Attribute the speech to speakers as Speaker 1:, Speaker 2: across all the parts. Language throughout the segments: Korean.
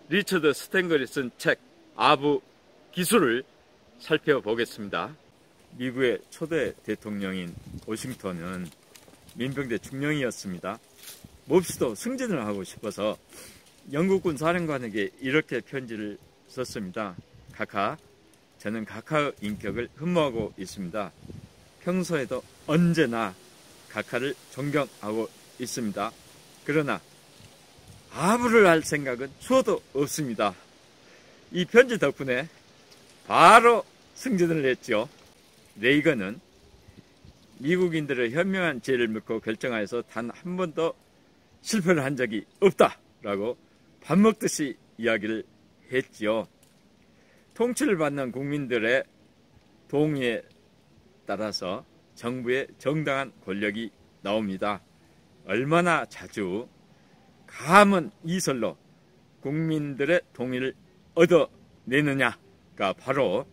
Speaker 1: 리처드 스탠걸이 쓴 책 아부 기술을 살펴보겠습니다. 미국의 초대 대통령인 워싱턴은 민병대 중령이었습니다. 몹시도 승진을 하고 싶어서 영국군 사령관에게 이렇게 편지를 썼습니다. 카카, 저는 카카의 인격을 흠모하고 있습니다. 평소에도 언제나 카카를 존경하고 있습니다. 그러나 아부를 할 생각은 추호도 없습니다. 이 편지 덕분에 바로 승진을 했죠. 레이건은 미국인들의 현명한 지혜를 믿고 결정하여서 단 한 번도 실패를 한 적이 없다라고 밥 먹듯이 이야기를 했지요. 통치를 받는 국민들의 동의에 따라서 정부의 정당한 권력이 나옵니다. 얼마나 자주 감은 이설로 국민들의 동의를 얻어내느냐가 바로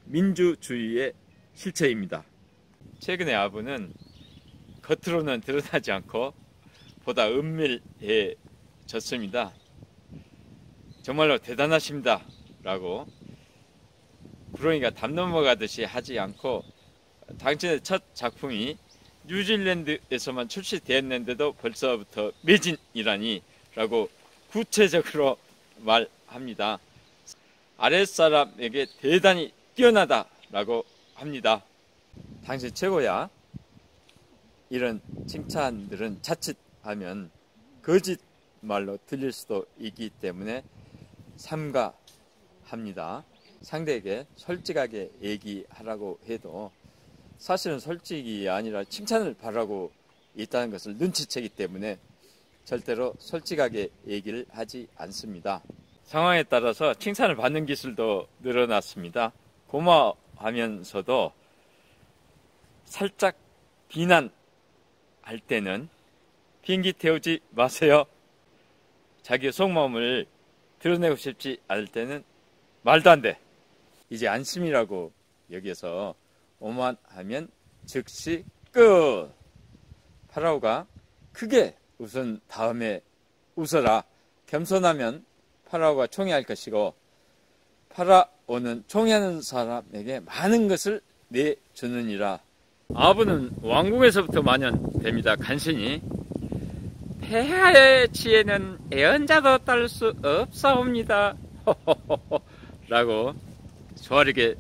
Speaker 1: 민주주의의 실체입니다. 최근의 아부는 겉으로는 드러나지 않고 보다 은밀해졌습니다. 정말로 대단하십니다 라고 구렁이가 담 넘어가듯이 하지 않고 당신의 첫 작품이 뉴질랜드에서만 출시되었는데도 벌써부터 매진이라니 라고 구체적으로 말합니다. 아랫사람에게 대단히 뛰어나다 라고 합니다. 당신 최고야. 이런 칭찬들은 자칫하면 거짓말로 들릴 수도 있기 때문에 삼가합니다. 상대에게 솔직하게 얘기하라고 해도 사실은 솔직이 아니라 칭찬을 바라고 있다는 것을 눈치채기 때문에 절대로 솔직하게 얘기를 하지 않습니다. 상황에 따라서 칭찬을 받는 기술도 늘어났습니다. 고마워하면서도 살짝 비난할 때는 비행기 태우지 마세요. 자기 속마음을 드러내고 싶지 않을 때는 말도 안 돼. 이제 안심이라고 여기서 오만하면 즉시 끝. 파라오가 크게 웃은 다음에 웃어라. 겸손하면 파라오가 총애할 것이고 파라오는 총애하는 사람에게 많은 것을 내주느니라. 아부는 왕궁에서부터 만연됩니다. 간신히 폐하의 지혜는 애언자도 따를 수 없사옵니다. 라고 조아리게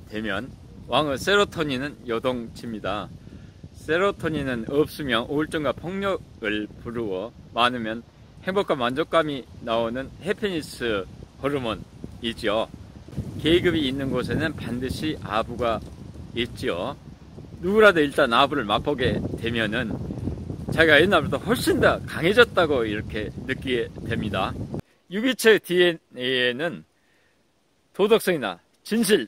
Speaker 1: 되면 왕의 세로토닌은 요동칩니다. 세로토닌은 없으면 우울증과 폭력을 부르고 많으면 행복과 만족감이 나오는 해피니스 호르몬이지요. 계급이 있는 곳에는 반드시 아부가 있지요. 누구라도 일단 아부를 맛보게 되면은 자기가 옛날보다 훨씬 더 강해졌다고 이렇게 느끼게 됩니다. 유기체 DNA에는 도덕성이나 진실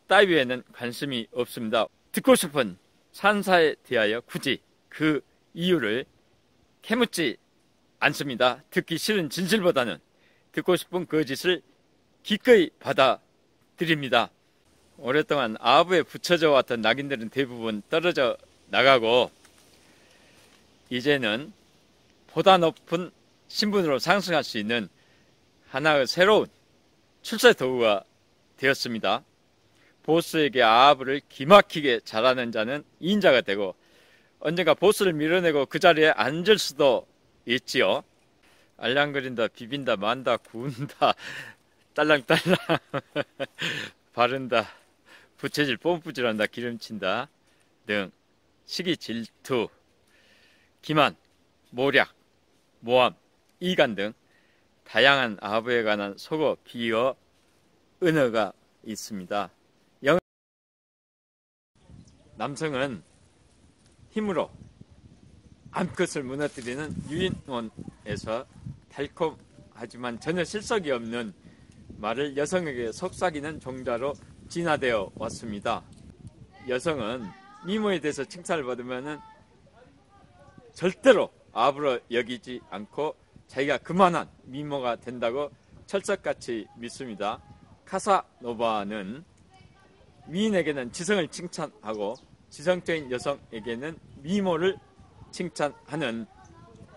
Speaker 1: 따위에는 관심이 없습니다. 듣고 싶은 산사에 대하여 굳이 그 이유를 캐묻지 않습니다. 듣기 싫은 진실보다는 듣고 싶은 거짓을 기꺼이 받아들입니다. 오랫동안 아부에 붙여져 왔던 낙인들은 대부분 떨어져 나가고 이제는 보다 높은 신분으로 상승할 수 있는 하나의 새로운 출세 도구가 되었습니다. 보스에게 아부를 기막히게 잘하는 자는 인자가 되고 언젠가 보스를 밀어내고 그 자리에 앉을 수도 있지요. 알랑거린다, 비빈다, 만다, 구운다, 딸랑딸랑 바른다, 부채질, 뽐뿌질한다, 기름친다 등 시기, 질투, 기만, 모략, 모함, 이간 등 다양한 아부에 관한 속어, 비어, 은어가 있습니다. 남성은 힘으로 암컷을 무너뜨리는 유인원에서 달콤하지만 전혀 실속이 없는 말을 여성에게 속삭이는 종자로 진화되어 왔습니다. 여성은 미모에 대해서 칭찬을 받으면 절대로 아부로 여기지 않고 자기가 그만한 미모가 된다고 철석같이 믿습니다. 카사노바는 미인에게는 지성을 칭찬하고 지성적인 여성에게는 미모를 칭찬하는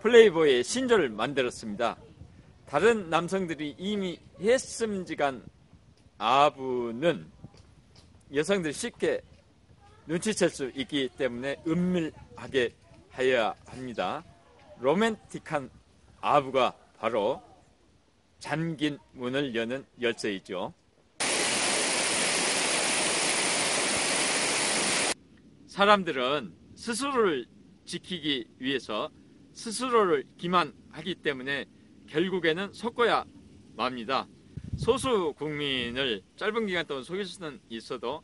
Speaker 1: 플레이보이의 신조를 만들었습니다. 다른 남성들이 이미 했음직한 아부는 여성들이 쉽게 눈치챌 수 있기 때문에 은밀하게 하여야 합니다. 로맨틱한 아부가 바로 잠긴 문을 여는 열쇠이죠. 사람들은 스스로를 지키기 위해서 스스로를 기만하기 때문에 결국에는 속고야 맙니다. 소수 국민을 짧은 기간 동안 속일 수는 있어도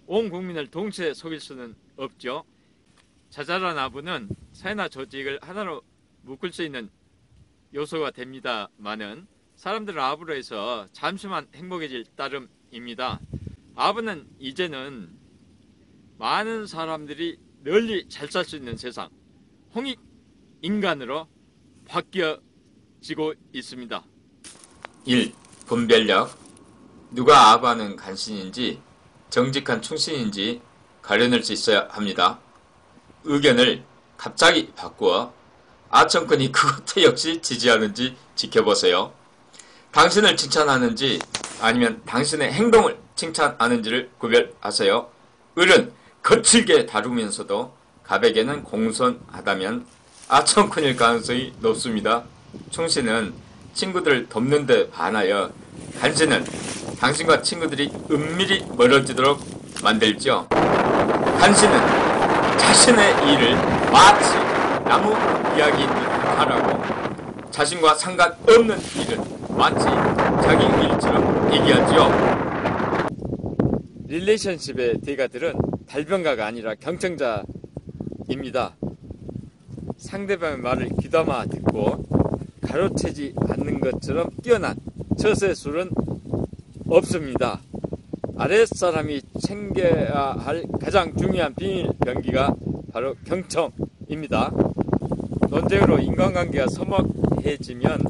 Speaker 1: 온 국민을 동시에 속일 수는 없죠. 자잘한 아부는 사회나 조직을 하나로 묶을 수 있는 요소가 됩니다마는 사람들은 아부로 해서 잠시만 행복해질 따름입니다. 아부는 이제는 많은 사람들이 널리 잘 살 수 있는 세상, 홍익인간으로 바뀌어지고 있습니다.
Speaker 2: 1. 분별력. 누가 아부하는 간신인지 정직한 충신인지 가려낼 수 있어야 합니다. 의견을 갑자기 바꾸어 아청꾼이 그것도 역시 지지하는지 지켜보세요. 당신을 칭찬하는지 아니면 당신의 행동을 칭찬하는지를 구별하세요. 을은 거칠게 다루면서도 갑에게는 공손하다면 아청꾼일 가능성이 높습니다. 충신은 친구들을 돕는 데 반하여 간신은 당신과 친구들이 은밀히 멀어지도록 만들죠. 간신은 자신의 일을 마치 나무 이야기인 듯 하라고 자신과 상관없는 일은 마치 자기 일처럼 얘기하지요.
Speaker 1: 릴레이션십의 대가들은 달변가가 아니라 경청자입니다. 상대방의 말을 귀담아 듣고 가로채지 않는 것처럼 뛰어난 처세술은 없습니다. 아랫사람이 챙겨야 할 가장 중요한 비밀 병기가 바로 경청입니다. 논쟁으로 인간관계가 서먹해지면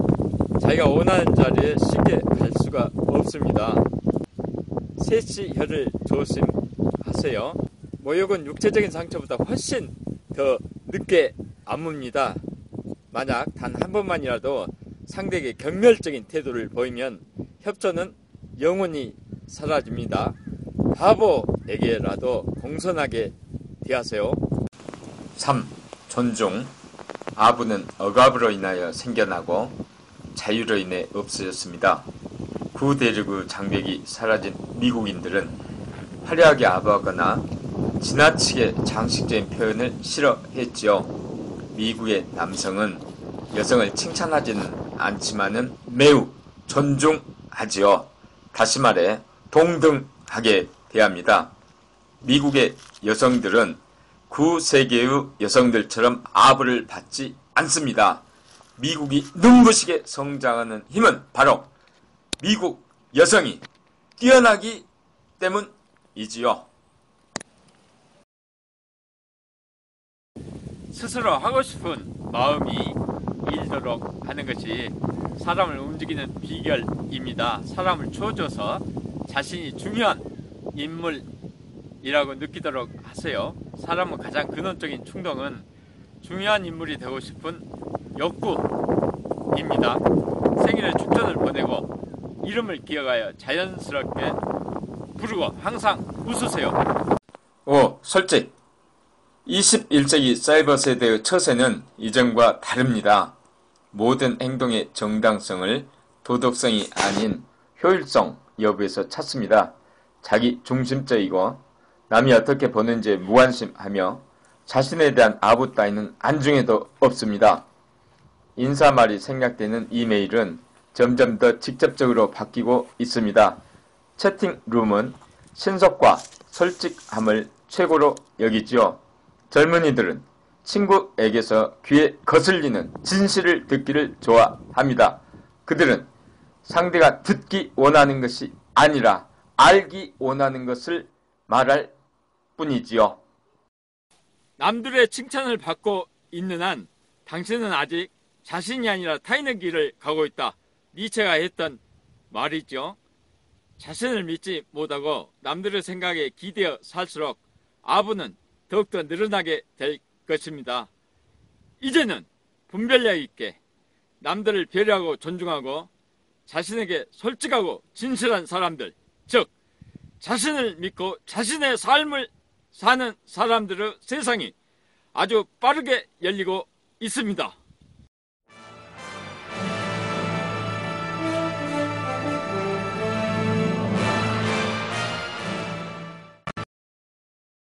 Speaker 1: 자기가 원하는 자리에 쉽게 갈 수가 없습니다. 세시혈을 조심하세요. 모욕은 육체적인 상처보다 훨씬 더 늦게 아뭅니다. 만약 단 한 번만이라도 상대에게 경멸적인 태도를 보이면 협조는 영원히 사라집니다. 바보에게라도 공손하게 대하세요.
Speaker 2: 3. 존중. 아부는 억압으로 인하여 생겨나고 자유로 인해 없어졌습니다. 구대륙의 장벽이 사라진 미국인들은 화려하게 아부하거나 지나치게 장식적인 표현을 싫어했지요. 미국의 남성은 여성을 칭찬하지는 않지만은 매우 존중하지요. 다시 말해 동등하게 대합니다. 미국의 여성들은 구세계의 여성들처럼 아부를 받지 않습니다. 미국이 눈부시게 성장하는 힘은 바로 미국 여성이 뛰어나기 때문이지요.
Speaker 1: 스스로 하고 싶은 마음이 일도록 하는 것이 사람을 움직이는 비결입니다. 사람을 초조서 자신이 중요한 인물이라고 느끼도록 하세요. 사람의 가장 근원적인 충동은 중요한 인물이 되고 싶은 욕구입니다. 생일에 축전을 보내고 이름을 기억하여 자연스럽게 부르고 항상 웃으세요.
Speaker 2: 5. 솔직. 21세기 사이버 세대의 처세는 이전과 다릅니다. 모든 행동의 정당성을 도덕성이 아닌 효율성 여부에서 찾습니다. 자기 중심적이고 남이 어떻게 보는지에 무관심하며 자신에 대한 아부 따위는 안중에도 없습니다. 인사말이 생략되는 이메일은 점점 더 직접적으로 바뀌고 있습니다. 채팅룸은 신속과 솔직함을 최고로 여기지요. 젊은이들은 친구에게서 귀에 거슬리는 진실을 듣기를 좋아합니다. 그들은 상대가 듣기 원하는 것이 아니라 알기 원하는 것을 말할 뿐이지요.
Speaker 1: 남들의 칭찬을 받고 있는 한 당신은 아직 자신이 아니라 타인의 길을 가고 있다. 니체가 했던 말이죠. 자신을 믿지 못하고 남들의 생각에 기대어 살수록 아부는 더욱더 늘어나게 될 것입니다. 이제는 분별력 있게 남들을 배려하고 존중하고 자신에게 솔직하고 진실한 사람들, 즉 자신을 믿고 자신의 삶을 사는 사람들의 세상이 아주 빠르게 열리고 있습니다.